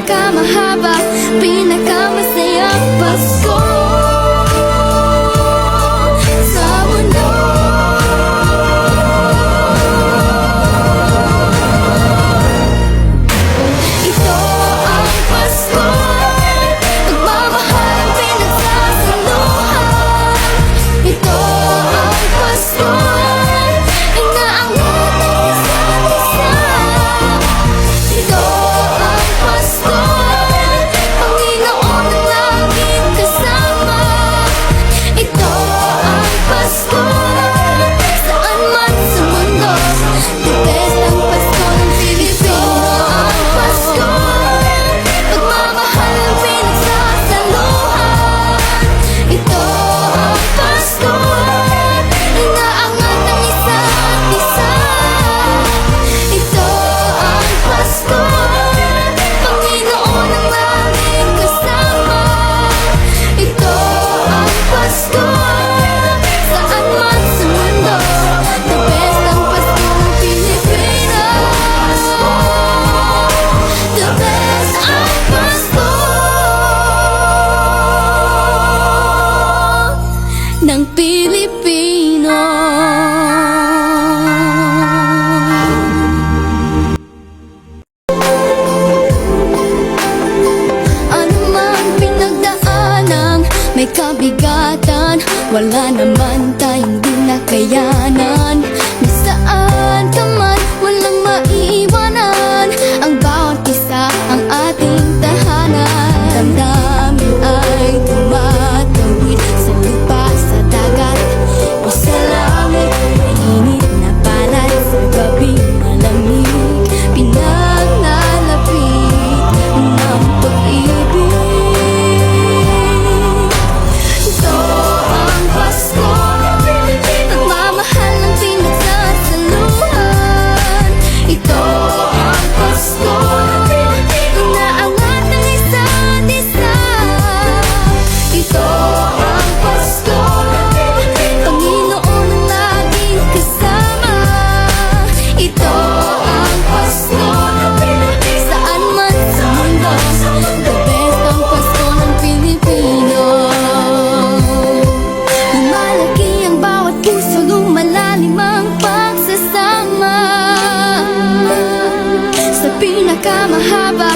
pinakamahaba, pinakamasayang Pasko sa mundo. Ito ang Pasko, pagmamahal ang pinagsasaluhan. Ito ang Pasko, inaangat ang isa't isa. Ito ang Pasko, Panginoon ang laging kasama. Ito ang Pasko, saan man sa mundo, the best ang Pasko ng Pilipino. Ang Pasko, pagmamahal ang pinagsasaluhan. Ito ang Pasko, inaangat ang isa't isa. Ito ang Pasko, Panginoon ang laging kasama. Ito ang Pasko, saan man sa mundo, the best ang Pasko ng Pilipinas. The best ang Pasko ng Pilipino. Ano man pinagdaanang may kabigatan, wala naman tayong di nakayanan. Nasaan ka man, walang maiiwanan, ang bawat isa ang ating tahanan. Damdamin ay tumatawid sa lupa, sa dagat o sa langit. Mainit na palad sa gabing malamig, pinaglalapit ng pag-ibig. Ito ang Pasko, pagmamahal ang pinagsasaluhan. Ito ang Pasko, inaangat ang isa't isa. Ito ang Pasko, Panginoon ang laging kasama. Ito ang Pasko, saan man sa mundo, the best ang Pasko ng Pilipino. Lumalaki ang bawat puso, lumalalim ang pagsasama. Sa pinakamahaba,